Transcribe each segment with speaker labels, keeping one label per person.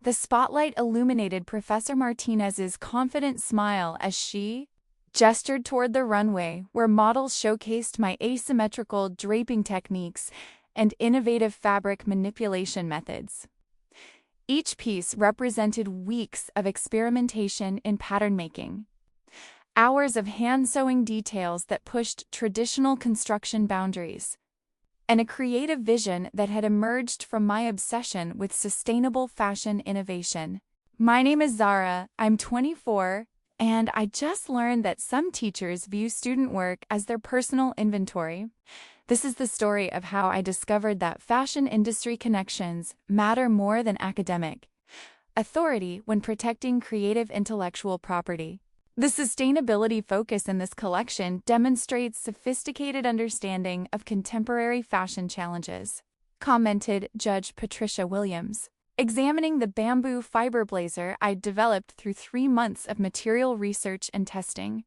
Speaker 1: The spotlight illuminated Professor Martinez's confident smile as she gestured toward the runway, where models showcased my asymmetrical draping techniques and innovative fabric manipulation methods. Each piece represented weeks of experimentation in pattern making, hours of hand-sewing details that pushed traditional construction boundaries, and a creative vision that had emerged from my obsession with sustainable fashion innovation. My name is Zara, I'm 24, and I just learned that some teachers view student work as their personal inventory. This is the story of how I discovered that fashion industry connections matter more than academic authority when protecting creative intellectual property. The sustainability focus in this collection demonstrates sophisticated understanding of contemporary fashion challenges, commented Judge Patricia Williams, examining the bamboo fiber blazer I'd developed through 3 months of material research and testing.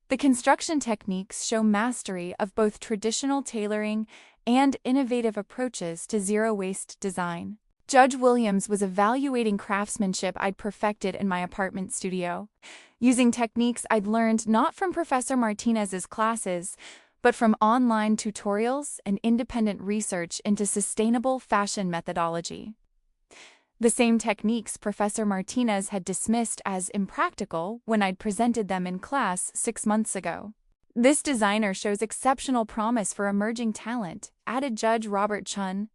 Speaker 1: The construction techniques show mastery of both traditional tailoring and innovative approaches to zero-waste design. Judge Williams was evaluating craftsmanship I'd perfected in my apartment studio, using techniques I'd learned not from Professor Martinez's classes, but from online tutorials and independent research into sustainable fashion methodology. The same techniques Professor Martinez had dismissed as impractical when I'd presented them in class 6 months ago. This designer shows exceptional promise for emerging talent, added Judge Robert Chun,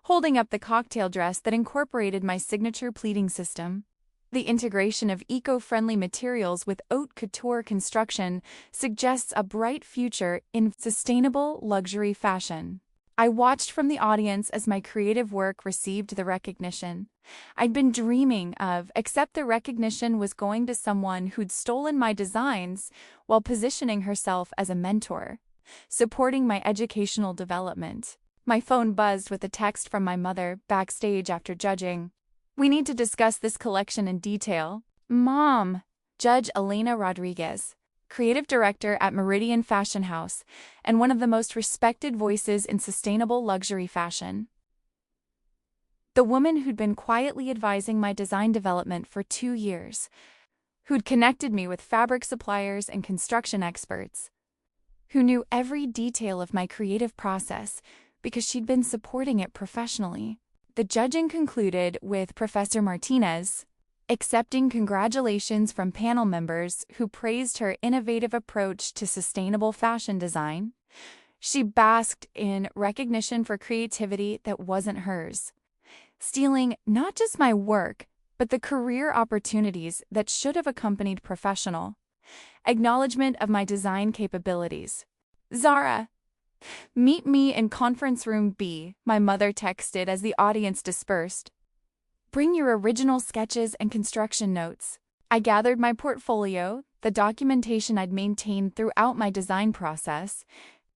Speaker 1: holding up the cocktail dress that incorporated my signature pleating system. The integration of eco-friendly materials with haute couture construction suggests a bright future in sustainable luxury fashion. I watched from the audience as my creative work received the recognition I'd been dreaming of, except the recognition was going to someone who'd stolen my designs while positioning herself as a mentor, supporting my educational development. My phone buzzed with a text from my mother backstage after judging. "We need to discuss this collection in detail." "Mom," Judge Elena Rodriguez, creative director at Meridian Fashion House and one of the most respected voices in sustainable luxury fashion. The woman who'd been quietly advising my design development for 2 years, who'd connected me with fabric suppliers and construction experts, who knew every detail of my creative process because she'd been supporting it professionally. The judging concluded with Professor Martinez accepting congratulations from panel members who praised her innovative approach to sustainable fashion design. She basked in recognition for creativity that wasn't hers, stealing not just my work, but the career opportunities that should have accompanied professional acknowledgement of my design capabilities. "Zara, meet me in conference room B," my mother texted as the audience dispersed. "Bring your original sketches and construction notes." I gathered my portfolio, the documentation I'd maintained throughout my design process,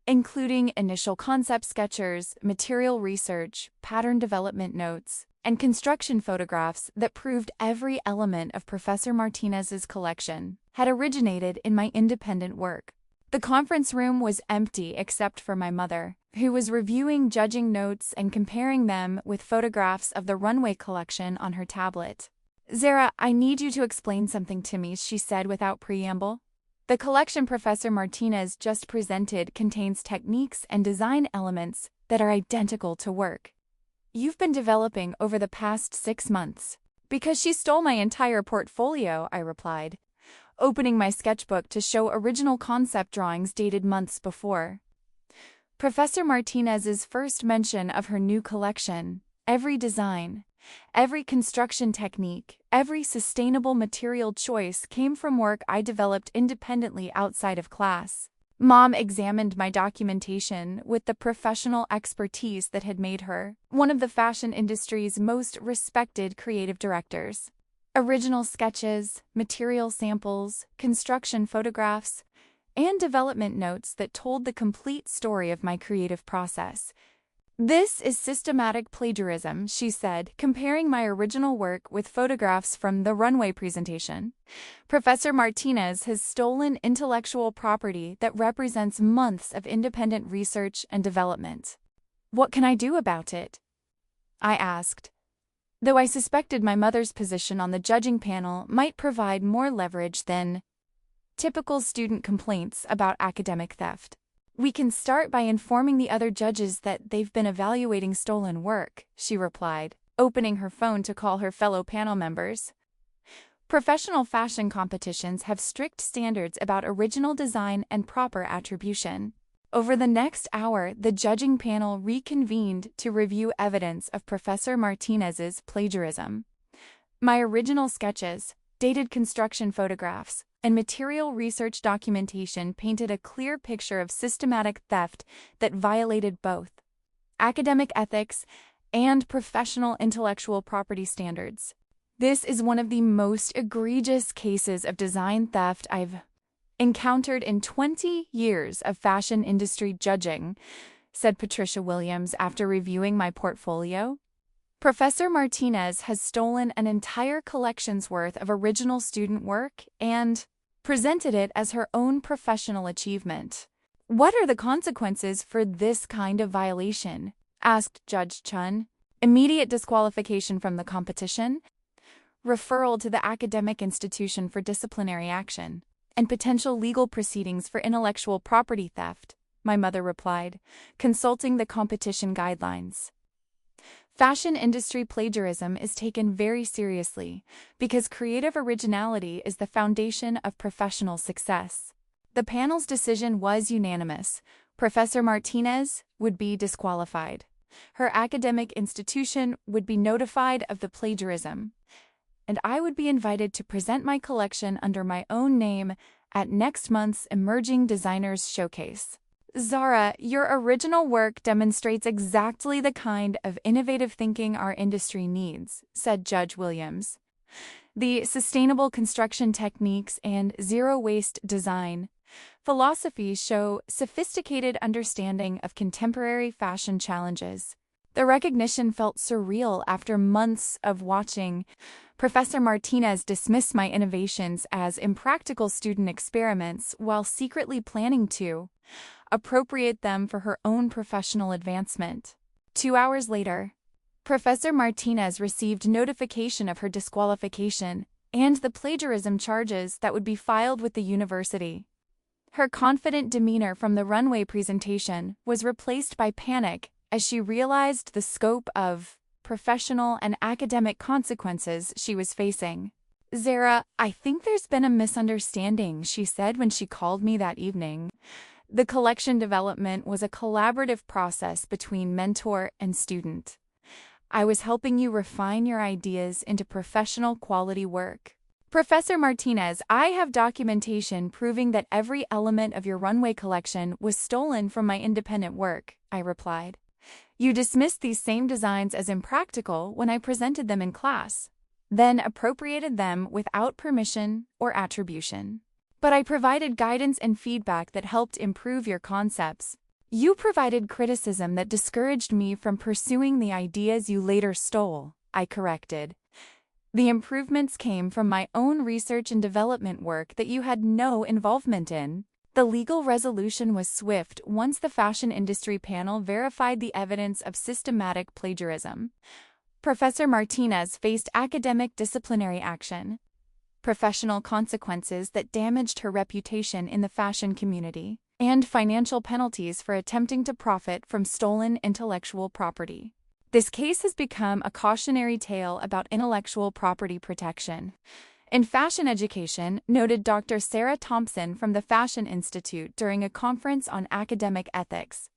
Speaker 1: including initial concept sketches, material research, pattern development notes, and construction photographs that proved every element of Professor Martinez's collection had originated in my independent work. The conference room was empty except for my mother, who was reviewing judging notes and comparing them with photographs of the runway collection on her tablet. "Zara, I need you to explain something to me," she said without preamble. "The collection Professor Martinez just presented contains techniques and design elements that are identical to work you've been developing over the past 6 months." "Because she stole my entire portfolio," I replied, opening my sketchbook to show original concept drawings dated months before. Professor Martinez's first mention of her new collection, every design, every construction technique, every sustainable material choice came from work I developed independently outside of class. Mom examined my documentation with the professional expertise that had made her one of the fashion industry's most respected creative directors. Original sketches, material samples, construction photographs, and development notes that told the complete story of my creative process. "This is systematic plagiarism," she said, comparing my original work with photographs from the runway presentation. "Professor Martinez has stolen intellectual property that represents months of independent research and development." "What can I do about it?" I asked. though I suspected my mother's position on the judging panel might provide more leverage than typical student complaints about academic theft. "We can start by informing the other judges that they've been evaluating stolen work," she replied, opening her phone to call her fellow panel members. Professional fashion competitions have strict standards about original design and proper attribution. Over the next hour, the judging panel reconvened to review evidence of Professor Martinez's plagiarism. My original sketches, dated construction photographs, and material research documentation painted a clear picture of systematic theft that violated both academic ethics and professional intellectual property standards. "This is one of the most egregious cases of design theft I've encountered in 20 years of fashion industry judging," said Patricia Williams after reviewing my portfolio. "Professor Martinez has stolen an entire collection's worth of original student work and presented it as her own professional achievement. What are the consequences for this kind of violation?" asked Judge Chun. "Immediate disqualification from the competition, referral to the academic institution for disciplinary action, and potential legal proceedings for intellectual property theft," my mother replied, consulting the competition guidelines. Fashion industry plagiarism is taken very seriously because creative originality is the foundation of professional success. The panel's decision was unanimous. Professor Martinez would be disqualified. Her academic institution would be notified of the plagiarism, and I would be invited to present my collection under my own name at next month's Emerging Designers Showcase. "Zara, your original work demonstrates exactly the kind of innovative thinking our industry needs," said Judge Williams. "The sustainable construction techniques and zero-waste design philosophies show sophisticated understanding of contemporary fashion challenges." The recognition felt surreal after months of watching Professor Martinez dismiss my innovations as impractical student experiments while secretly planning to appropriate them for her own professional advancement. 2 hours later, Professor Martinez received notification of her disqualification and the plagiarism charges that would be filed with the university. Her confident demeanor from the runway presentation was replaced by panic as she realized the scope of professional and academic consequences she was facing. "Zara, I think there's been a misunderstanding," she said when she called me that evening. "The collection development was a collaborative process between mentor and student. I was helping you refine your ideas into professional quality work." "Professor Martinez, I have documentation proving that every element of your runway collection was stolen from my independent work," I replied. "You dismissed these same designs as impractical when I presented them in class, then appropriated them without permission or attribution. But I provided guidance and feedback that helped improve your concepts. You provided criticism that discouraged me from pursuing the ideas you later stole," I corrected. "The improvements came from my own research and development work that you had no involvement in." The legal resolution was swift once the fashion industry panel verified the evidence of systematic plagiarism. Professor Martinez faced academic disciplinary action, professional consequences that damaged her reputation in the fashion community, and financial penalties for attempting to profit from stolen intellectual property. This case has become a cautionary tale about intellectual property protection. In fashion education, noted Dr. Sarah Thompson from the Fashion Institute during a conference on academic ethics.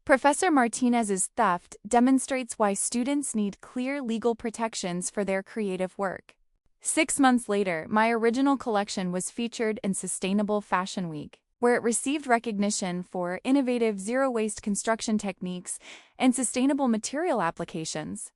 Speaker 1: Professor Martinez's theft demonstrates why students need clear legal protections for their creative work. 6 months later, my original collection was featured in Sustainable Fashion Week, where it received recognition for innovative zero-waste construction techniques and sustainable material applications.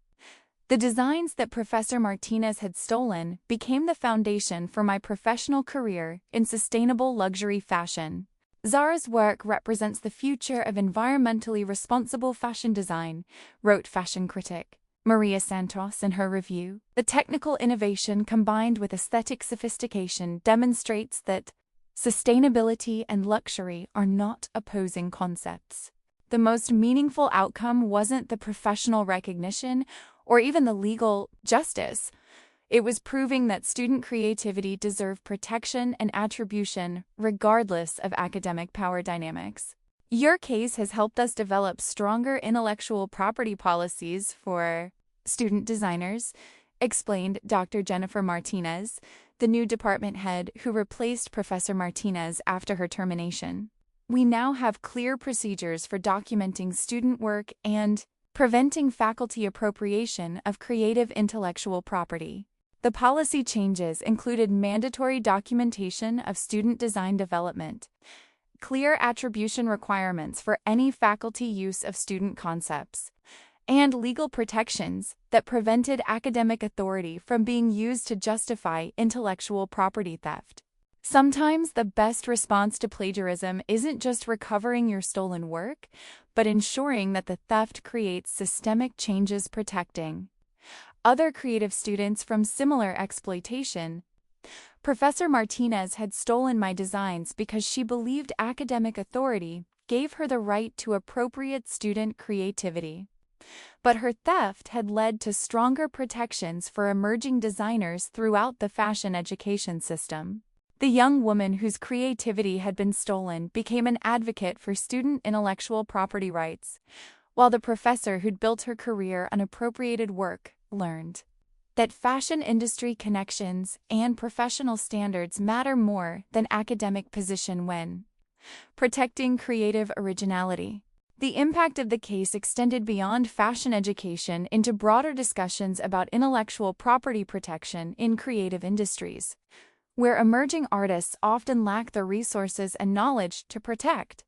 Speaker 1: The designs that Professor Martinez had stolen became the foundation for my professional career in sustainable luxury fashion. "Zara's work represents the future of environmentally responsible fashion design," wrote fashion critic Maria Santos in her review. "The technical innovation combined with aesthetic sophistication demonstrates that sustainability and luxury are not opposing concepts." The most meaningful outcome wasn't the professional recognition or even the legal justice. It was proving that student creativity deserved protection and attribution regardless of academic power dynamics. Your case has helped us develop stronger intellectual property policies for student designers, explained Dr. Jennifer Martinez, the new department head who replaced Professor Martinez after her termination. We now have clear procedures for documenting student work and preventing faculty appropriation of creative intellectual property. The policy changes included mandatory documentation of student design development, clear attribution requirements for any faculty use of student concepts, and legal protections that prevented academic authority from being used to justify intellectual property theft. Sometimes the best response to plagiarism isn't just recovering your stolen work, but ensuring that the theft creates systemic changes protecting other creative students from similar exploitation. Professor Martinez had stolen my designs because she believed academic authority gave her the right to appropriate student creativity. But her theft had led to stronger protections for emerging designers throughout the fashion education system. The young woman whose creativity had been stolen became an advocate for student intellectual property rights, while the professor who'd built her career on appropriated work learned that fashion industry connections and professional standards matter more than academic position when protecting creative originality. The impact of the case extended beyond fashion education into broader discussions about intellectual property protection in creative industries, where emerging artists often lack the resources and knowledge to protect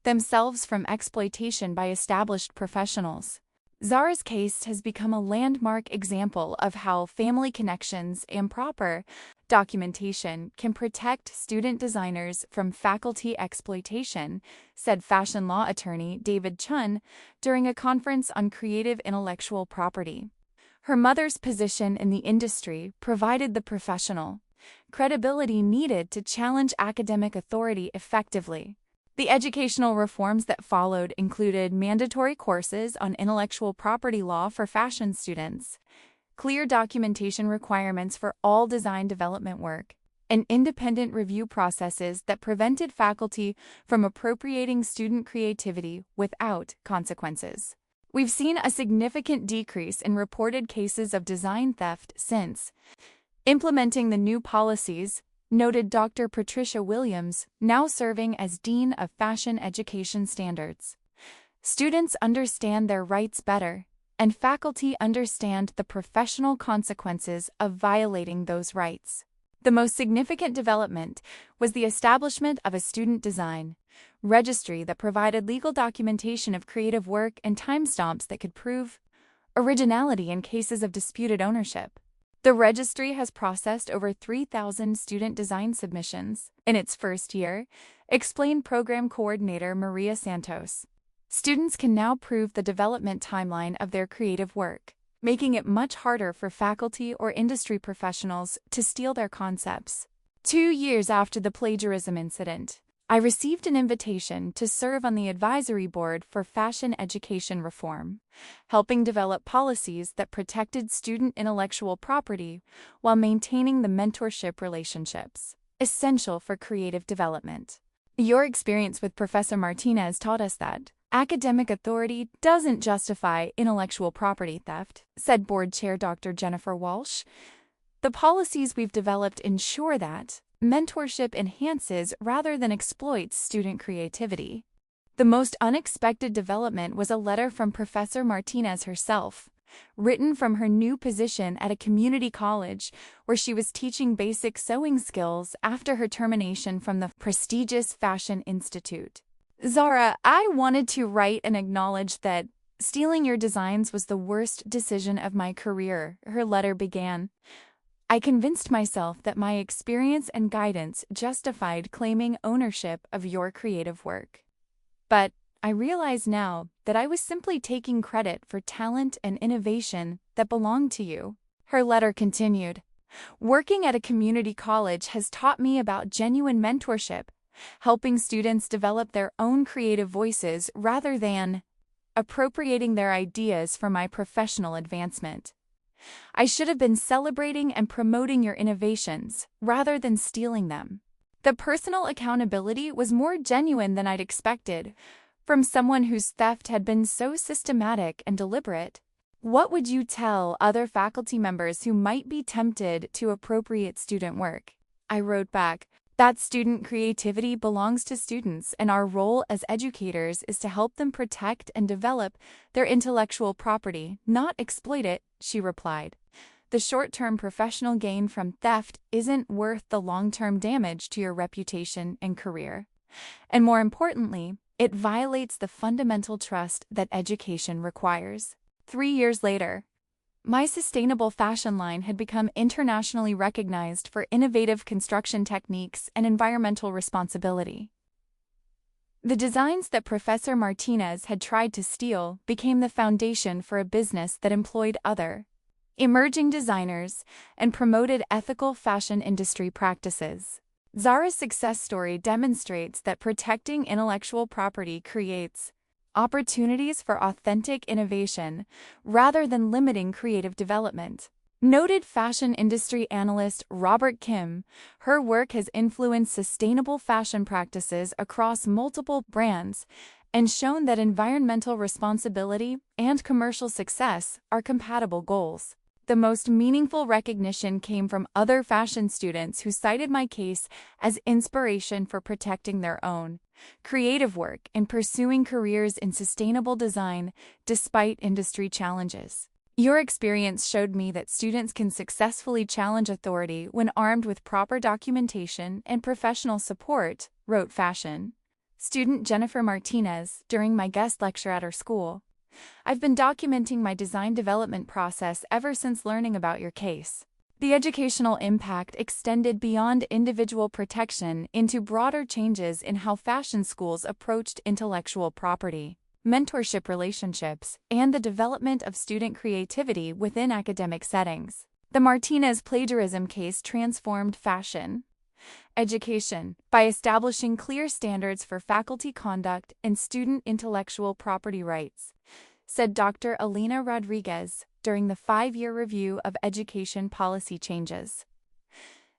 Speaker 1: themselves from exploitation by established professionals. Zara's case has become a landmark example of how family connections and proper documentation can protect student designers from faculty exploitation, said fashion law attorney David Chun during a conference on creative intellectual property. Her mother's position in the industry provided the professional credibility needed to challenge academic authority effectively. The educational reforms that followed included mandatory courses on intellectual property law for fashion students, clear documentation requirements for all design development work, and independent review processes that prevented faculty from appropriating student creativity without consequences. We've seen a significant decrease in reported cases of design theft since implementing the new policies, noted Dr. Patricia Williams, now serving as Dean of Fashion Education Standards. Students understand their rights better, and faculty understand the professional consequences of violating those rights. The most significant development was the establishment of a student design registry that provided legal documentation of creative work and timestamps that could prove originality in cases of disputed ownership. The registry has processed over 3,000 student design submissions in its first year, explained Program Coordinator Maria Santos. Students can now prove the development timeline of their creative work, making it much harder for faculty or industry professionals to steal their concepts. 2 years after the plagiarism incident, I received an invitation to serve on the advisory board for fashion education reform, helping develop policies that protected student intellectual property while maintaining the mentorship relationships essential for creative development. Your experience with Professor Martinez taught us that academic authority doesn't justify intellectual property theft, said board chair Dr. Jennifer Walsh. The policies we've developed ensure that mentorship enhances rather than exploits student creativity. The most unexpected development was a letter from Professor Martinez herself, written from her new position at a community college where she was teaching basic sewing skills after her termination from the prestigious Fashion Institute. Zara, I wanted to write and acknowledge that stealing your designs was the worst decision of my career, her letter began. I convinced myself that my experience and guidance justified claiming ownership of your creative work. But I realize now that I was simply taking credit for talent and innovation that belonged to you. Her letter continued. Working at a community college has taught me about genuine mentorship, helping students develop their own creative voices rather than appropriating their ideas for my professional advancement. I should have been celebrating and promoting your innovations, rather than stealing them. The personal accountability was more genuine than I'd expected, from someone whose theft had been so systematic and deliberate. What would you tell other faculty members who might be tempted to appropriate student work? I wrote back, that student creativity belongs to students, and our role as educators is to help them protect and develop their intellectual property, not exploit it, she replied. The short-term professional gain from theft isn't worth the long-term damage to your reputation and career. And more importantly, it violates the fundamental trust that education requires. 3 years later, my sustainable fashion line had become internationally recognized for innovative construction techniques and environmental responsibility. The designs that Professor Martinez had tried to steal became the foundation for a business that employed other emerging designers and promoted ethical fashion industry practices. Zara's success story demonstrates that protecting intellectual property creates opportunities for authentic innovation rather than limiting creative development. Noted fashion industry analyst Robert Kim, her work has influenced sustainable fashion practices across multiple brands and shown that environmental responsibility and commercial success are compatible goals. The most meaningful recognition came from other fashion students who cited my case as inspiration for protecting their own creative work and pursuing careers in sustainable design despite industry challenges. Your experience showed me that students can successfully challenge authority when armed with proper documentation and professional support, wrote fashion student Jennifer Martinez during my guest lecture at her school. I've been documenting my design development process ever since learning about your case. The educational impact extended beyond individual protection into broader changes in how fashion schools approached intellectual property, mentorship relationships, and the development of student creativity within academic settings. The Martinez plagiarism case transformed fashion education by establishing clear standards for faculty conduct and student intellectual property rights, said Dr. Alina Rodriguez during the 5-year review of education policy changes.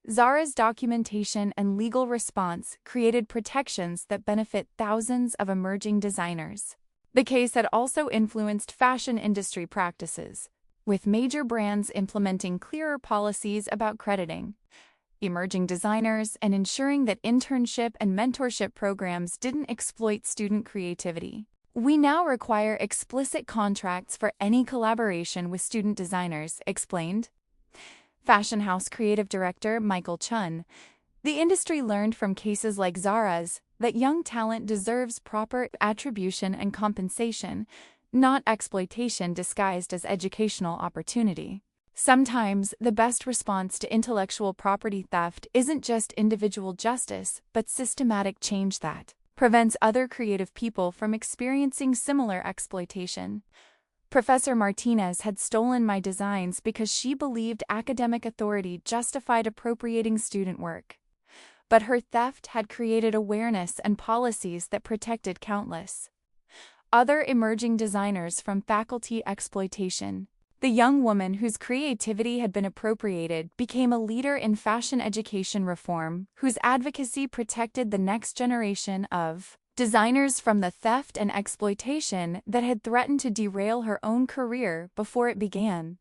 Speaker 1: Zara's documentation and legal response created protections that benefit thousands of emerging designers. The case had also influenced fashion industry practices, with major brands implementing clearer policies about crediting emerging designers and ensuring that internship and mentorship programs didn't exploit student creativity. We now require explicit contracts for any collaboration with student designers, explained Fashion House creative director Michael Chun. The industry learned from cases like Zara's that young talent deserves proper attribution and compensation, not exploitation disguised as educational opportunity. Sometimes, the best response to intellectual property theft isn't just individual justice, but systematic change that prevents other creative people from experiencing similar exploitation. Professor Martinez had stolen my designs because she believed academic authority justified appropriating student work. But her theft had created awareness and policies that protected countless other emerging designers from faculty exploitation. The young woman whose creativity had been appropriated became a leader in fashion education reform, whose advocacy protected the next generation of designers from the theft and exploitation that had threatened to derail her own career before it began.